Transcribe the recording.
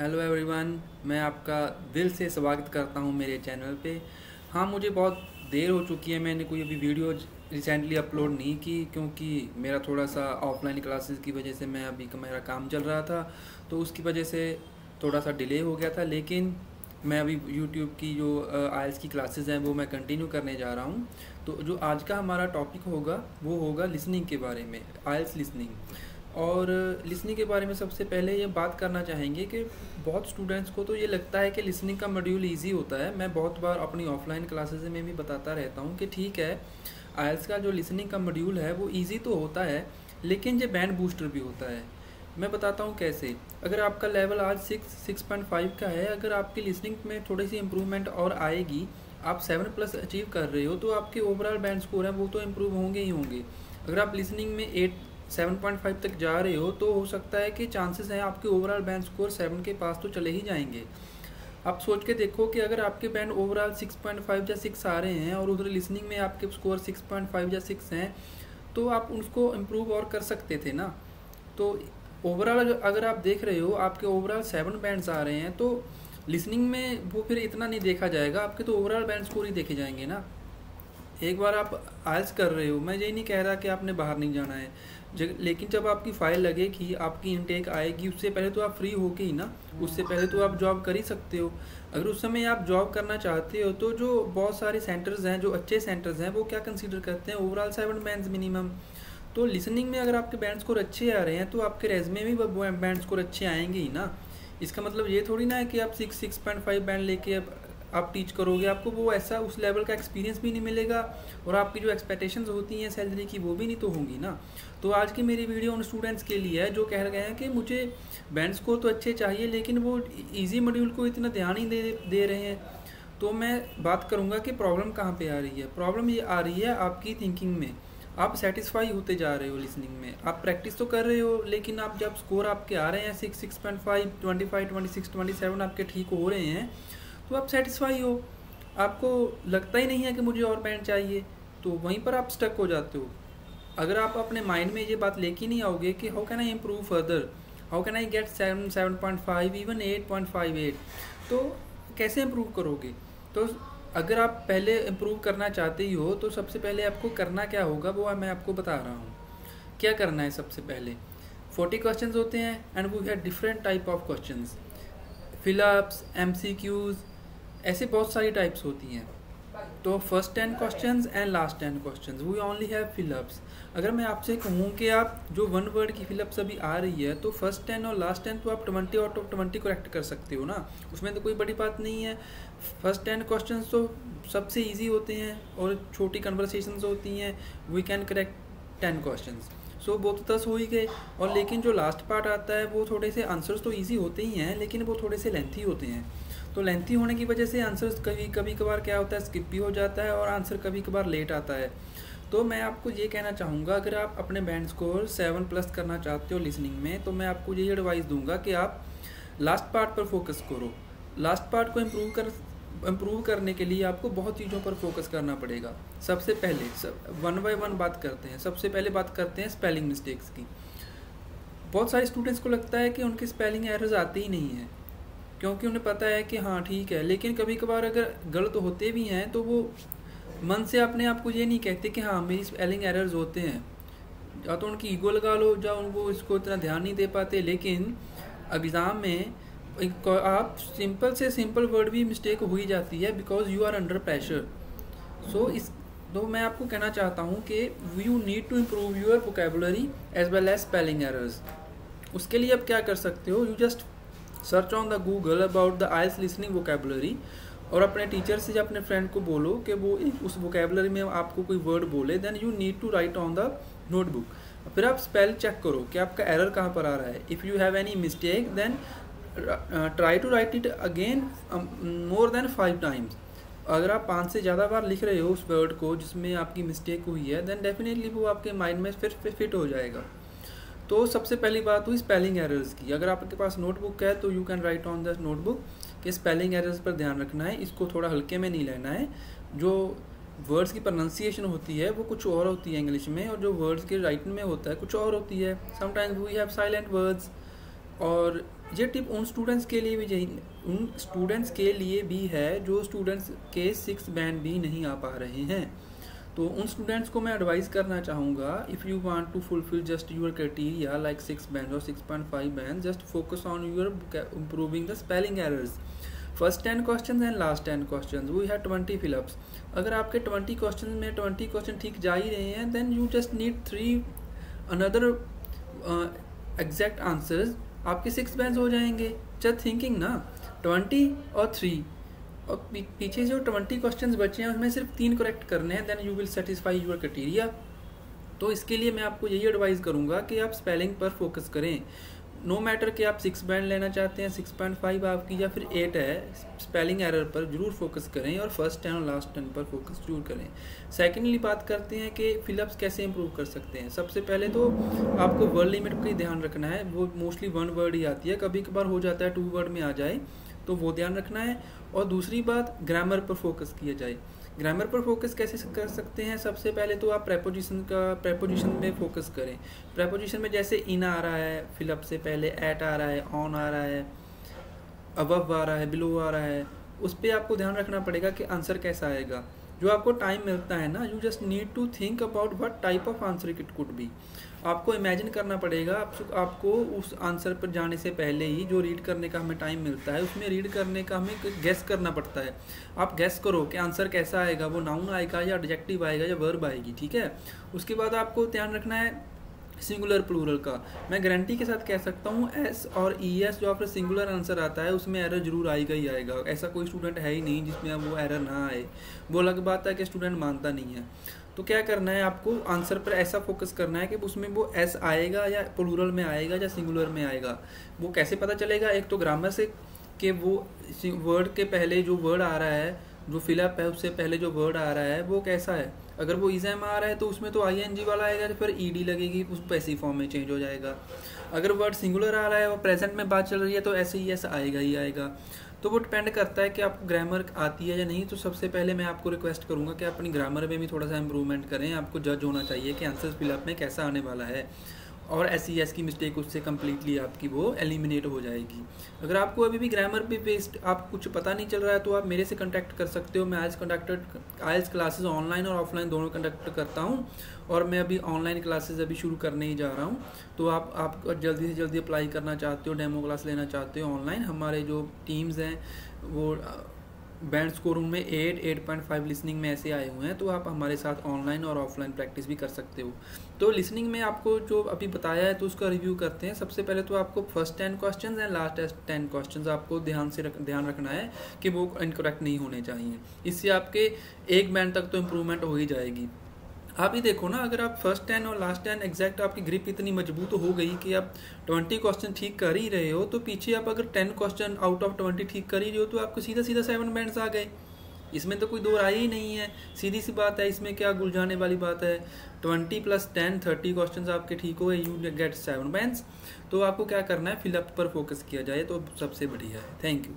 Hello everyone, मैं आपका दिल से स्वागत करता हूं मेरे चैनल पे। हाँ, मुझे बहुत देर हो चुकी है, मैंने कोई अभी वीडियो रिसेंटली अपलोड नहीं की क्योंकि मेरा थोड़ा सा ऑफलाइन क्लासेस की वजह से मेरा काम चल रहा था, तो उसकी वजह से थोड़ा सा डिले हो गया था। लेकिन मैं अभी यूट्यूब की जो आइल्स की क्लासेस हैं वो मैं कंटिन्यू करने जा रहा हूँ। तो जो आज का हमारा टॉपिक होगा वो होगा लिसनिंग के बारे में, आइल्स लिसनिंग। और लिसनिंग के बारे में सबसे पहले ये बात करना चाहेंगे कि बहुत स्टूडेंट्स को तो ये लगता है कि लिसनिंग का मॉड्यूल इजी होता है। मैं बहुत बार अपनी ऑफलाइन क्लासेस में भी बताता रहता हूँ कि ठीक है, आइल्स का जो लिसनिंग का मॉड्यूल है वो इजी तो होता है, लेकिन ये बैंड बूस्टर भी होता है। मैं बताता हूँ कैसे। अगर आपका लेवल आज 6.5 का है, अगर आपकी लिसनिंग में थोड़ी सी इम्प्रूवमेंट और आएगी, आप 7+ अचीव कर रहे हो, तो आपके ओवरऑल बैंड स्कोर हैं वो तो इम्प्रूव होंगे ही होंगे। अगर आप लिसनिंग में 7.5 तक जा रहे हो तो हो सकता है कि चांसेस हैं आपके ओवरऑल बैंड स्कोर 7 के पास तो चले ही जाएंगे। आप सोच के देखो कि अगर आपके बैंड ओवरऑल 6.5 या 6 आ रहे हैं और उधर लिसनिंग में आपके स्कोर 6.5 या 6 हैं, तो आप उसको इम्प्रूव और कर सकते थे ना। तो ओवरऑल अगर आप देख रहे हो आपके ओवरऑल 7 बैंड्स आ रहे हैं, तो लिसनिंग में वो फिर इतना नहीं देखा जाएगा, आपके तो ओवरऑल बैंड स्कोर ही देखे जाएंगे ना। एक बार आप आइल्स कर रहे हो, मैं यही नहीं कह रहा कि आपने बाहर नहीं जाना है, लेकिन जब आपकी फ़ाइल लगेगी, आपकी इनटेक आएगी, उससे पहले तो आप फ्री हो के ही ना, उससे पहले तो आप जॉब कर ही सकते हो। अगर उस समय आप जॉब करना चाहते हो तो जो बहुत सारे सेंटर्स हैं, जो अच्छे सेंटर्स हैं, वो क्या कंसीडर करते हैं, ओवरऑल 7 बैंड्स मिनिमम। तो लिसनिंग में अगर आपके बैंड स्कोर अच्छे आ रहे हैं तो आपके रेज़्यूमे में भी बैंड स्कोर अच्छे आएंगे ही ना। इसका मतलब ये थोड़ी ना है कि आप 6.5 बैंड लेके आप टीच करोगे, आपको वो ऐसा उस लेवल का एक्सपीरियंस भी नहीं मिलेगा और आपकी जो एक्सपेक्टेशंस होती हैं सैलरी की वो भी नहीं तो होंगी ना। तो आज की मेरी वीडियो उन स्टूडेंट्स के लिए है जो कह रहे हैं कि मुझे बैंड स्कोर तो अच्छे चाहिए लेकिन वो इजी मॉड्यूल को इतना ध्यान ही दे रहे हैं। तो मैं बात करूँगा कि प्रॉब्लम कहाँ पे आ रही है। प्रॉब्लम ये आ रही है आपकी थिंकिंग में। आप सेटिस्फाई होते जा रहे हो लिसनिंग में, आप प्रैक्टिस तो कर रहे हो, लेकिन आप जब स्कोर आपके आ रहे हैं 6, 6.5, 25, 26, 27 आपके ठीक हो रहे हैं, तो आप सेटिस्फाई हो, आपको लगता ही नहीं है कि मुझे और बैंड चाहिए, तो वहीं पर आप स्टक हो जाते हो। अगर आप अपने माइंड में ये बात लेके नहीं आओगे कि how can I improve further, how can I get 7, 7.5, even 8.58, तो कैसे इम्प्रूव करोगे। तो अगर आप पहले इम्प्रूव करना चाहते ही हो तो सबसे पहले आपको करना क्या होगा वो मैं आपको बता रहा हूँ। क्या करना है, सबसे पहले 40 क्वेश्चंस होते हैं and we have different type of questions, fill ups, MCQs, ऐसे बहुत सारी टाइप्स होती हैं। तो first 10 questions and last 10 questions we only have fill ups. अगर मैं आपसे कहूँ कि आप जो 1 वर्ड की फिलअप्स अभी आ रही है, तो फर्स्ट 10 और लास्ट 10 तो आप 20 आउट ऑफ 20 करेक्ट कर सकते हो ना, उसमें तो कोई बड़ी बात नहीं है। फर्स्ट 10 क्वेश्चंस तो सबसे ईजी होते हैं और छोटी कन्वर्सेशंस होती हैं, वी कैन करेक्ट 10 क्वेश्चंस, सो वो तो 10 हो ही गए। और लेकिन जो लास्ट पार्ट आता है वो थोड़े से आंसर्स तो ईजी होते ही हैं, लेकिन वो थोड़े से लेंथी होते हैं। तो लेंथी होने की वजह से आंसर्स कभी कभार क्या होता है, स्किप भी हो जाता है और आंसर कभी कभार लेट आता है। तो मैं आपको ये कहना चाहूँगा, अगर आप अपने बैंड स्कोर 7+ करना चाहते हो लिसनिंग में, तो मैं आपको यही एडवाइस दूंगा कि आप लास्ट पार्ट पर फोकस करो। लास्ट पार्ट को इम्प्रूव करने के लिए आपको बहुत चीज़ों पर फोकस करना पड़ेगा। सबसे पहले वन बाय वन बात करते हैं। सबसे पहले बात करते हैं स्पेलिंग मिस्टेक्स की। बहुत सारे स्टूडेंट्स को लगता है कि उनकी स्पेलिंग एरर्स आती ही नहीं है, क्योंकि उन्हें पता है कि हाँ ठीक है, लेकिन कभी कभार अगर गलत होते भी हैं तो वो मन से अपने आप को ये नहीं कहते कि हाँ मेरी स्पेलिंग एरर्स होते हैं, या तो उनकी ईगो लगा लो, या उनको इसको इतना ध्यान नहीं दे पाते। लेकिन एग्ज़ाम में आप सिंपल से सिंपल वर्ड भी मिस्टेक हो ही जाती है, because you are under pressure. तो मैं आपको कहना चाहता हूँ कि you need to improve your vocabulary as well as spelling errors. उसके लिए आप क्या कर सकते हो, you just search on the Google about the IELTS listening vocabulary, और अपने टीचर से या अपने फ्रेंड को बोलो कि वो उस वोकेबुलरी में आपको कोई वर्ड बोले, then you need to write on the notebook. फिर आप स्पेल चेक करो कि आपका एरर कहाँ पर आ रहा है। If you have any mistake then try to write it again more than 5 times. अगर आप 5 से ज़्यादा बार लिख रहे हो उस वर्ड को जिसमें आपकी मिस्टेक हुई है, देन डेफिनेटली वो आपके माइंड में फिर फिट हो जाएगा। तो सबसे पहली बात हुई स्पेलिंग एरर्स की। अगर आपके पास नोटबुक है तो you can write on the notebook कि स्पेलिंग एरर्स पर ध्यान रखना है, इसको थोड़ा हल्के में नहीं लेना है। जो वर्ड्स की प्रोनाउंसिएशन होती है वो कुछ और होती है इंग्लिश में, और जो वर्ड्स के राइटिंग में होता है कुछ और होती है। Sometimes we have silent words, और ये टिप उन स्टूडेंट्स के लिए भी है जो स्टूडेंट्स के 6 बैंड भी नहीं आ पा रहे हैं। तो उन स्टूडेंट्स को मैं एडवाइस करना चाहूँगा, if you want to fulfil just your criteria like 6 band और 6.5 band, just focus on your improving the spelling errors. First 10 question and last 10 question we have 20 fill ups. अगर आपके 20 क्वेश्चन में 20 क्वेश्चन ठीक जा ही रहे हैं, then you just need 3 another exact answers, आपके 6 बैंड हो जाएंगे। जस्ट थिंकिंग ना, 20 और 3 और पीछे जो 20 क्वेश्चंस बचे हैं उसमें सिर्फ 3 करेक्ट करने हैं, then you will satisfy your criteria. तो इसके लिए मैं आपको यही एडवाइस करूंगा कि आप स्पेलिंग पर फोकस करें। नो मैटर कि आप 6 बैंड लेना चाहते हैं, 6.5 आपकी या फिर 8 है, स्पेलिंग एरर पर जरूर फोकस करें और फर्स्ट 10 और लास्ट 10 पर फोकस जरूर करें। सेकेंडली बात करते हैं कि फिलअप्स कैसे इंप्रूव कर सकते हैं। सबसे पहले तो आपको वर्ड लिमिट का ध्यान रखना है, वो मोस्टली 1 वर्ड ही आती है, कभी कभार हो जाता है 2 वर्ड में आ जाए, तो वो ध्यान रखना है। और दूसरी बात, ग्रामर पर फोकस किया जाए। ग्रामर पर फोकस कैसे कर सकते हैं? सबसे पहले तो आप प्रेपोजिशन में फोकस करें। प्रेपोजिशन में जैसे इन आ रहा है, फिलअप से पहले एट आ रहा है, ऑन आ रहा है, अबव आ रहा है, बिलो आ रहा है, उस पर आपको ध्यान रखना पड़ेगा कि आंसर कैसा आएगा। जो आपको टाइम मिलता है ना, you just need to think about what type of answer it could be. आपको इमेजिन करना पड़ेगा, आपको उस आंसर पर जाने से पहले ही जो रीड करने का हमें टाइम मिलता है, उसमें रीड करने का हमें गेस करना पड़ता है। आप गेस करो कि आंसर कैसा आएगा, वो नाउन आएगा या एडजेक्टिव आएगा या वर्ब आएगी, ठीक है। उसके बाद आपको ध्यान रखना है सिंगुलर प्लूरल का। मैं गारंटी के साथ कह सकता हूँ एस और ई एस जो आपका सिंगुलर आंसर आता है उसमें एरर जरूर आएगा ही आएगा। ऐसा कोई स्टूडेंट है ही नहीं जिसमें वो एरर ना आए। वो अलग बात है कि स्टूडेंट मानता नहीं है। तो क्या करना है, आपको आंसर पर ऐसा फोकस करना है कि उसमें वो एस आएगा या प्लूरल में आएगा या सिंगुलर में आएगा। वो कैसे पता चलेगा? एक तो ग्रामर से कि वो वर्ड के पहले जो वर्ड आ रहा है, जो फिलअप है उससे पहले जो वर्ड आ रहा है वो कैसा है। अगर वो इज़म आ रहा है तो उसमें तो ING वाला आएगा, तो फिर ED लगेगी, उस पैसिव फॉर्म में चेंज हो जाएगा। अगर वर्ड सिंगुलर आ रहा है और प्रेजेंट में बात चल रही है तो SES आएगा ही आएगा। तो वो डिपेंड करता है कि आपको ग्रामर आती है या नहीं। तो सबसे पहले मैं आपको रिक्वेस्ट करूंगा कि आप अपनी ग्रामर में भी थोड़ा सा इंप्रूवमेंट करें। आपको जज होना चाहिए कि आंसर फिलअप में कैसा आने वाला है, और SES की मिस्टेक उससे कम्प्लीटली आपकी वो एलिमिनेट हो जाएगी। अगर आपको अभी भी ग्रामर पे बेस्ड आप कुछ पता नहीं चल रहा है तो आप मेरे से कांटेक्ट कर सकते हो। मैं आइल्स क्लासेस ऑनलाइन और ऑफलाइन दोनों कंडक्ट करता हूँ, और मैं अभी ऑनलाइन क्लासेस अभी शुरू करने ही जा रहा हूँ। तो आप जल्दी से जल्दी अप्लाई करना चाहते हो, डेमो क्लास लेना चाहते हो ऑनलाइन, हमारे जो टीम्स हैं वो बैंड स्कोर में 8.5 लिसनिंग में ऐसे आए हुए हैं। तो आप हमारे साथ ऑनलाइन और ऑफलाइन प्रैक्टिस भी कर सकते हो। तो लिसनिंग में आपको जो अभी बताया है तो उसका रिव्यू करते हैं। सबसे पहले तो आपको first 10 questions and last 10 questions आपको ध्यान रखना है कि वो इनकरेक्ट नहीं होने चाहिए। इससे आपके 1 बैंड तक तो इम्प्रूवमेंट हो ही जाएगी। आप ही देखो ना, अगर आप फर्स्ट 10 और लास्ट 10 एग्जैक्ट आपकी ग्रिप इतनी मजबूत हो गई कि आप 20 क्वेश्चन ठीक कर ही रहे हो, तो पीछे आप अगर 10 क्वेश्चन आउट ऑफ 20 ठीक कर ही रहे हो तो आपको सीधा 7 बैंड्स आ गए। इसमें तो कोई दो राय ही नहीं है, सीधी सी बात है। इसमें क्या गुलझाने वाली बात है। 20 + 10 30 क्वेश्चन आपके ठीक हो गए, यू गेट 7 बैंड्स। तो आपको क्या करना है, फिलअप पर फोकस किया जाए तो सबसे बढ़िया है। Thank you.